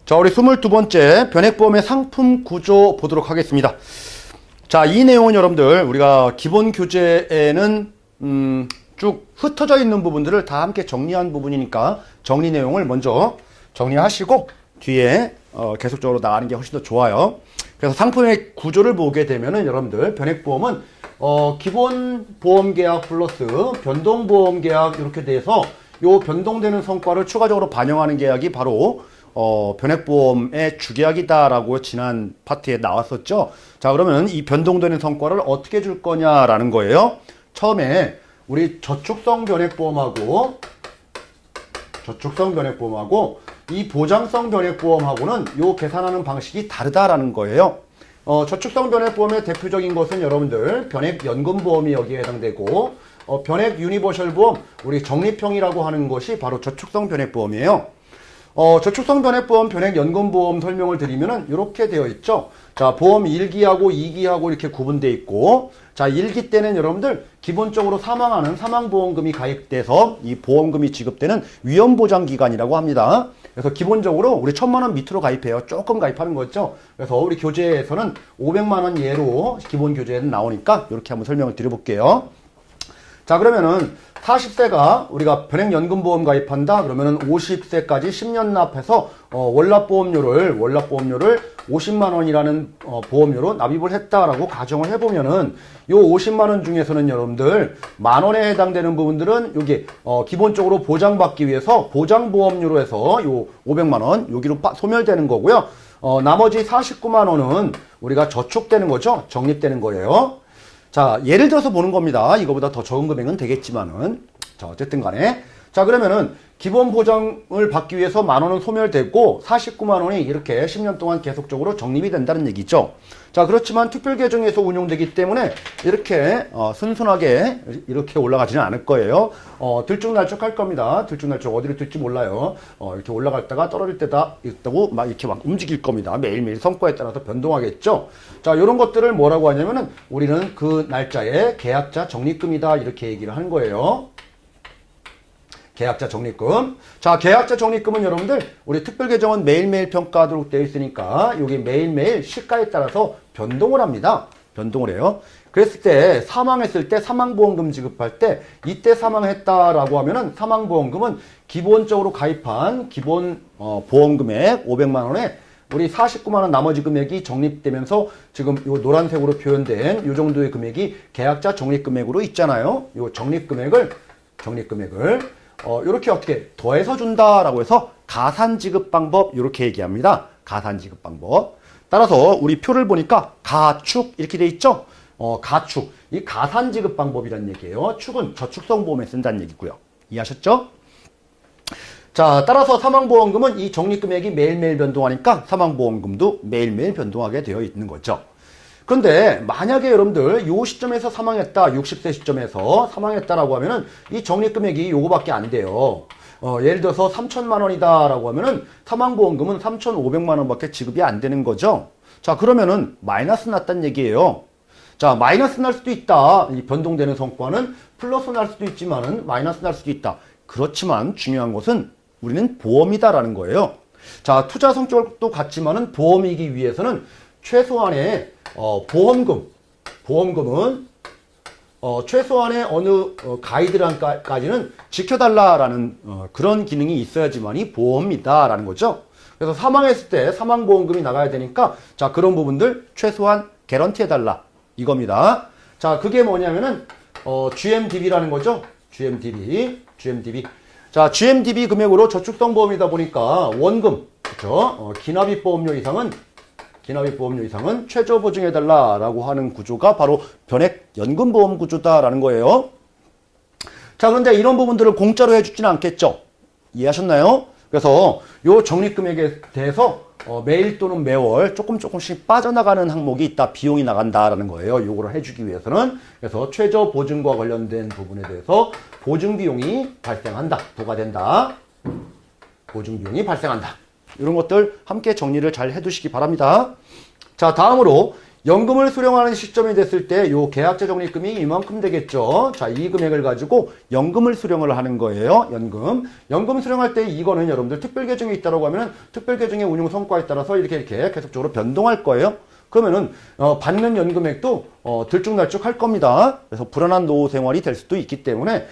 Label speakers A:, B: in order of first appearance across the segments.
A: 자, 우리 22번째 변액보험의 상품 구조 보도록 하겠습니다. 자, 이 내용은 여러분들 우리가 기본 교재에는 쭉 흩어져 있는 부분들을 다 함께 정리한 부분이니까 정리 내용을 먼저 정리하시고 뒤에 계속적으로 나가는 게 훨씬 더 좋아요. 그래서 상품의 구조를 보게 되면은 여러분들 변액보험은 기본 보험계약 플러스 변동보험계약 이렇게 돼서 요 변동되는 성과를 추가적으로 반영하는 계약이 바로 변액보험의 주계약이다라고 지난 파트에 나왔었죠. 자, 그러면 이 변동되는 성과를 어떻게 줄 거냐라는 거예요. 처음에 우리 저축성 변액보험하고 이 보장성 변액보험하고는 요 계산하는 방식이 다르다라는 거예요. 저축성 변액보험의 대표적인 것은 여러분들 변액연금보험이 여기에 해당되고 변액 유니버셜 보험, 우리 적립형이라고 하는 것이 바로 저축성 변액보험이에요. 저축성 변액보험, 변액연금보험 설명을 드리면은 이렇게 되어 있죠. 자, 보험 1기하고 2기하고 이렇게 구분되어 있고, 자, 1기 때는 여러분들 기본적으로 사망하는 사망보험금이 가입돼서 이 보험금이 지급되는 위험보장기간이라고 합니다. 그래서 기본적으로 우리 1000만원 밑으로 가입해요. 조금 가입하는 거죠. 그래서 우리 교재에서는 500만원 예로 기본 교재에는 나오니까 이렇게 한번 설명을 드려볼게요. 자, 그러면은 40세가 우리가 변액연금보험 가입한다 그러면은 50세까지 10년 납해서 월납보험료를 50만원이라는 보험료로 납입을 했다라고 가정을 해보면은 요 50만원 중에서는 여러분들 만원에 해당되는 부분들은 여기 기본적으로 보장받기 위해서 보장보험료로 해서 요 500만원 여기로 소멸되는 거고요. 나머지 49만원은 우리가 저축되는 거죠. 적립되는 거예요. 자, 예를 들어서 보는 겁니다. 이거보다 더 적은 금액은 되겠지만은. 자, 어쨌든 간에. 자, 그러면은 기본 보장을 받기 위해서 만원은 소멸되고 49만원이 이렇게 10년 동안 계속적으로 적립이 된다는 얘기죠. 자, 그렇지만 특별계정에서 운용되기 때문에 이렇게 순순하게 이렇게 올라가지는 않을 거예요. 들쭉날쭉 할 겁니다. 들쭉날쭉 어디로 들지 몰라요. 이렇게 올라갔다가 떨어질 때다 있다고 막 이렇게 막 움직일 겁니다. 매일매일 성과에 따라서 변동하겠죠. 자, 이런 것들을 뭐라고 하냐면은 우리는 그 날짜에 계약자 적립금이다 이렇게 얘기를 하는 거예요. 계약자 적립금. 자, 계약자 적립금은 여러분들 우리 특별계정은 매일매일 평가하도록 되어 있으니까 여기 매일매일 시가에 따라서 변동을 합니다. 변동을 해요. 그랬을 때 사망했을 때 사망보험금 지급할 때 이때 사망했다라고 하면은 사망보험금은 기본적으로 가입한 기본 보험금액 500만원에 우리 49만원 나머지 금액이 적립되면서 지금 요 노란색으로 표현된 요 정도의 금액이 계약자 적립금액으로 있잖아요. 요 적립금액을 이렇게 어떻게 더해서 준다라고 해서 가산지급 방법 이렇게 얘기합니다. 가산지급 방법. 따라서 우리 표를 보니까 가축 이렇게 돼 있죠. 가축. 이 가산지급 방법이란 얘기예요. 축은 저축성 보험에 쓴다는 얘기고요. 이해하셨죠? 자, 따라서 사망보험금은 이 적립금액이 매일매일 변동하니까 사망보험금도 매일매일 변동하게 되어 있는 거죠. 그런데 만약에 여러분들 요 시점에서 사망했다, 60세 시점에서 사망했다라고 하면은 이 적립금액이 요거밖에 안 돼요. 예를 들어서 3천만 원이다 라고 하면은 사망보험금은 3,500만 원밖에 지급이 안 되는 거죠. 자, 그러면은 마이너스 났다는 얘기예요. 자, 마이너스 날 수도 있다. 이 변동되는 성과는 플러스 날 수도 있지만은 마이너스 날 수도 있다. 그렇지만 중요한 것은 우리는 보험이다라는 거예요. 자, 투자 성격도 같지만은 보험이기 위해서는 최소한의 보험금은 최소한의 어느 가이드라인까지는 지켜달라라는 그런 기능이 있어야지만이 보험이다라는 거죠. 그래서 사망했을 때 사망보험금이 나가야 되니까 자, 그런 부분들 최소한 개런티 해달라 이겁니다. 자, 그게 뭐냐면은 GMDB라는 거죠. GMDB. 자, GMDB 금액으로 저축성 보험이다 보니까 원금, 그렇죠? 기납입 보험료 이상은 최저 보증해달라라고 하는 구조가 바로 변액연금보험 구조다라는 거예요. 자, 그런데 이런 부분들을 공짜로 해주지는 않겠죠. 이해하셨나요? 그래서 요 적립금액에 대해서 매일 또는 매월 조금씩 빠져나가는 항목이 있다. 비용이 나간다라는 거예요. 요거를 해주기 위해서는. 그래서 최저 보증과 관련된 부분에 대해서 보증비용이 발생한다. 부과된다. 보증비용이 발생한다. 이런 것들 함께 정리를 잘 해두시기 바랍니다. 자, 다음으로 연금을 수령하는 시점이 됐을 때 요 계약제 적립금이 이만큼 되겠죠. 자, 이 금액을 가지고 연금을 수령을 하는 거예요. 연금 수령할 때 이거는 여러분들 특별계정이 있다고 하면은 특별계정의 운용 성과에 따라서 이렇게 계속적으로 변동할 거예요. 그러면은 받는 연금액도 들쭉날쭉 할 겁니다. 그래서 불안한 노후 생활이 될 수도 있기 때문에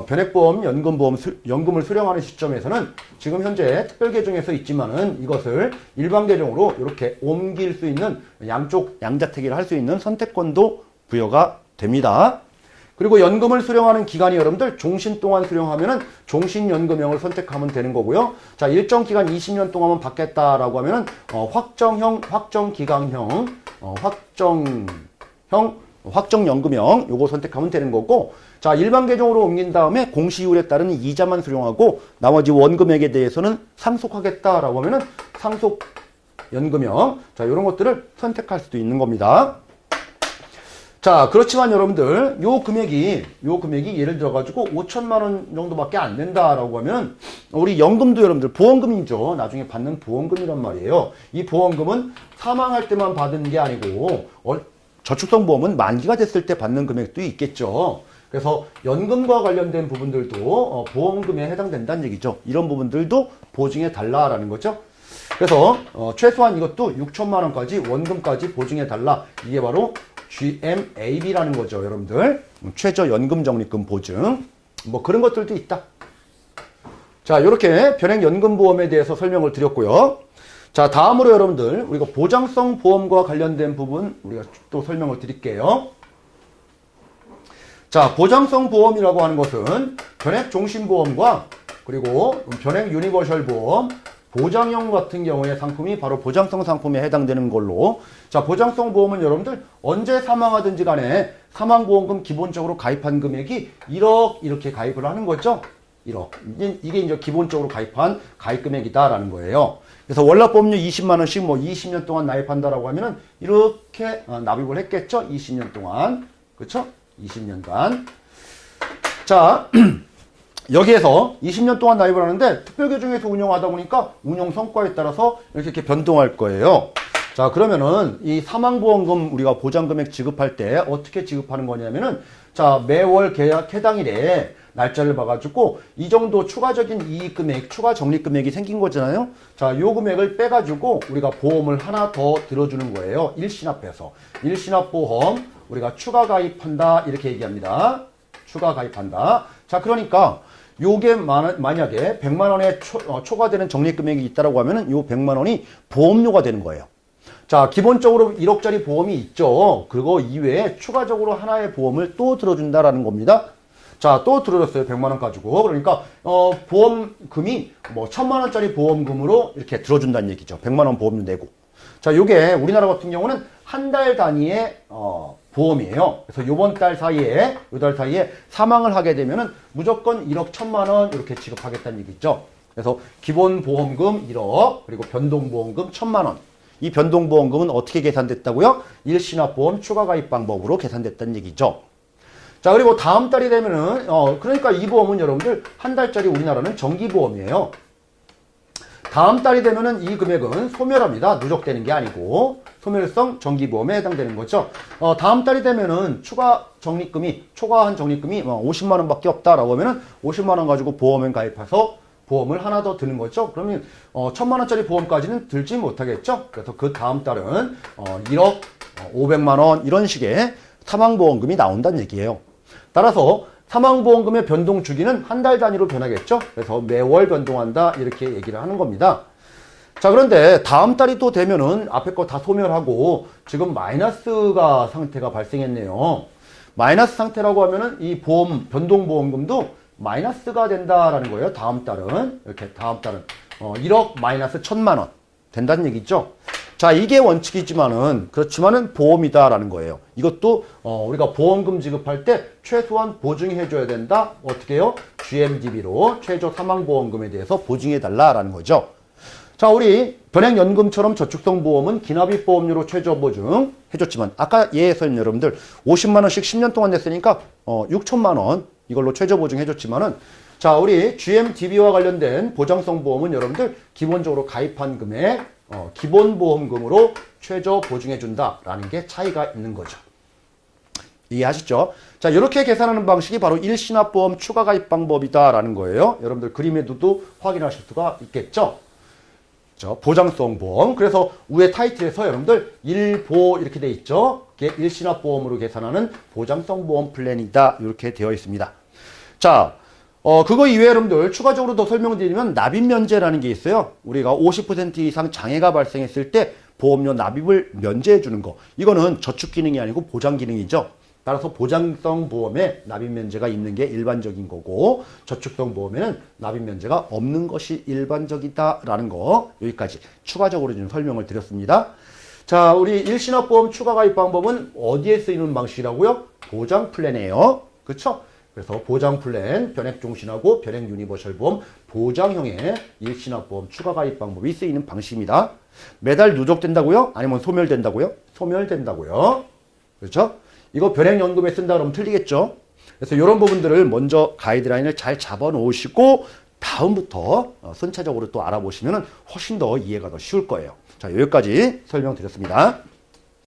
A: 변액보험, 연금을 수령하는 시점에서는 지금 현재 특별계정에서 있지만은 이것을 일반계정으로 이렇게 옮길 수 있는 양쪽 양자택일을 할 수 있는 선택권도 부여가 됩니다. 그리고 연금을 수령하는 기간이 여러분들 종신 동안 수령하면은 종신연금형을 선택하면 되는 거고요. 자, 일정 기간 20년 동안만 받겠다라고 하면은 확정형, 확정기간형, 확정연금형 요거 선택하면 되는 거고, 자, 일반 계정으로 옮긴 다음에 공시이율에 따른 이자만 수령하고 나머지 원금액에 대해서는 상속하겠다라고 하면은 상속연금형, 자, 요런 것들을 선택할 수도 있는 겁니다. 자, 그렇지만 여러분들 요 금액이 예를 들어 가지고 5천만 원 정도밖에 안 된다라고 하면 우리 연금도 여러분들 보험금이죠. 나중에 받는 보험금이란 말이에요. 이 보험금은 사망할 때만 받는 게 아니고 저축성 보험은 만기가 됐을 때 받는 금액도 있겠죠. 그래서 연금과 관련된 부분들도 보험금에 해당된다는 얘기죠. 이런 부분들도 보증해 달라라는 거죠. 그래서 최소한 이것도 6천만 원까지 원금까지 보증해 달라. 이게 바로 GMAB라는 거죠, 여러분들. 최저연금 적립금 보증. 뭐 그런 것들도 있다. 자, 이렇게 변액연금보험에 대해서 설명을 드렸고요. 자, 다음으로 여러분들 우리가 보장성 보험과 관련된 부분 우리가 또 설명을 드릴게요. 자, 보장성 보험이라고 하는 것은 변액종신보험과 그리고 변액유니버셜 보험, 보장형 같은 경우의 상품이 바로 보장성 상품에 해당되는 걸로. 자, 보장성 보험은 여러분들 언제 사망하든지 간에 사망보험금 기본적으로 가입한 금액이 1억 이렇게 가입을 하는 거죠. 1억. 이게 이제 기본적으로 가입한 가입 금액이다라는 거예요. 그래서 월납보험료 20만 원씩 뭐 20년 동안 납입한다라고 하면은 이렇게 납입을 했겠죠. 20년 동안. 그렇죠? 20년간. 자, 여기에서 20년 동안 납입을 하는데 특별계정에서 운영하다 보니까 운영 성과에 따라서 이렇게 변동할 거예요. 자, 그러면은 이 사망보험금 우리가 보장금액 지급할 때 어떻게 지급하는 거냐면은, 자, 매월 계약 해당일에 날짜를 봐가지고 이 정도 추가적인 이익금액, 추가 적립금액이 생긴 거잖아요. 자, 요 금액을 빼가지고 우리가 보험을 하나 더 들어주는 거예요. 일시납해서. 일시납보험 우리가 추가 가입한다 이렇게 얘기합니다. 추가 가입한다. 자, 그러니까 요게 만약에 100만 원에 초과되는 적립금액이 있다라고 하면은 요 100만 원이 보험료가 되는 거예요. 자, 기본적으로 1억짜리 보험이 있죠. 그거 이외에 추가적으로 하나의 보험을 또 들어준다라는 겁니다. 자, 또 들어줬어요. 100만 원 가지고. 그러니까 보험금이 뭐 1000만 원짜리 보험금으로 이렇게 들어준다는 얘기죠. 100만 원 보험료 내고. 자, 요게 우리나라 같은 경우는 한 달 단위의 보험이에요. 그래서 요번 달 사이에, 요 달 사이에 사망을 하게 되면은 무조건 1억 1000만 원 이렇게 지급하겠다는 얘기죠. 그래서 기본 보험금 1억, 그리고 변동보험금 1000만 원. 이 변동보험금은 어떻게 계산됐다고요? 일시납보험 추가 가입 방법으로 계산됐다는 얘기죠. 자, 그리고 다음 달이 되면은, 그러니까 이 보험은 여러분들 한 달짜리 우리나라는 정기보험이에요. 다음 달이 되면은 이 금액은 소멸합니다. 누적되는 게 아니고 소멸성 정기보험에 해당되는 거죠. 다음 달이 되면은 추가한 적립금이 50만 원밖에 없다라고 하면은 50만 원 가지고 보험에 가입해서 보험을 하나 더 드는 거죠. 그러면 1000만 원짜리 보험까지는 들지 못하겠죠. 그래서 그 다음 달은 1억 500만 원 이런 식의 사망보험금이 나온다는 얘기예요. 따라서 사망보험금의 변동 주기는 한 달 단위로 변하겠죠. 그래서 매월 변동한다 이렇게 얘기를 하는 겁니다. 자, 그런데 다음 달이 또 되면은 앞에 거 다 소멸하고 지금 마이너스가 상태가 발생했네요. 마이너스 상태라고 하면은 이 보험 변동보험금도 마이너스가 된다라는 거예요. 다음 달은 이렇게 다음 달은 1억 마이너스 1000만 원 된다는 얘기죠. 자, 이게 원칙이지만은 그렇지만은 보험이다라는 거예요. 이것도 우리가 보험금 지급할 때 최소한 보증해 줘야 된다. 어떻게 해요? GMDB로 최저 사망보험금에 대해서 보증해 달라라는 거죠. 자, 우리 변액연금처럼 저축성 보험은 기납입 보험료로 최저 보증 해줬지만 아까 예에서는 여러분들 50만 원씩 10년 동안 냈으니까 6천만 원 이걸로 최저 보증 해줬지만은, 자, 우리 GMDB와 관련된 보장성 보험은 여러분들 기본적으로 가입한 금액 기본보험금으로 최저 보증해준다라는 게 차이가 있는 거죠. 이해하셨죠? 자, 이렇게 계산하는 방식이 바로 일시납보험 추가가입 방법이다라는 거예요. 여러분들 그림에도 확인하실 수가 있겠죠? 보장성 보험. 그래서 위에 타이틀에서 여러분들 일보 이렇게 돼 있죠? 이게 일시납보험으로 계산하는 보장성 보험 플랜이다. 이렇게 되어 있습니다. 자, 그거 이외에 여러분들 추가적으로 더 설명드리면 납입 면제라는 게 있어요. 우리가 50% 이상 장애가 발생했을 때 보험료 납입을 면제해 주는 거. 이거는 저축 기능이 아니고 보장 기능이죠. 따라서 보장성 보험에 납입 면제가 있는 게 일반적인 거고 저축성 보험에는 납입 면제가 없는 것이 일반적이다라는 거 여기까지 추가적으로 좀 설명을 드렸습니다. 자, 우리 일시납보험 추가가입 방법은 어디에 쓰이는 방식이라고요? 보장 플랜이에요. 그렇죠? 그래서 보장 플랜, 변액종신하고 변액 유니버셜 보험, 보장형의 일시납보험 추가가입 방법이 쓰이는 방식입니다. 매달 누적된다고요? 아니면 소멸된다고요? 소멸된다고요. 그렇죠? 이거 변액연금에 쓴다 그러면 틀리겠죠? 그래서 이런 부분들을 먼저 가이드라인을 잘 잡아 놓으시고 다음부터 선차적으로 또 알아보시면 훨씬 더 이해가 더 쉬울 거예요. 자, 여기까지 설명드렸습니다.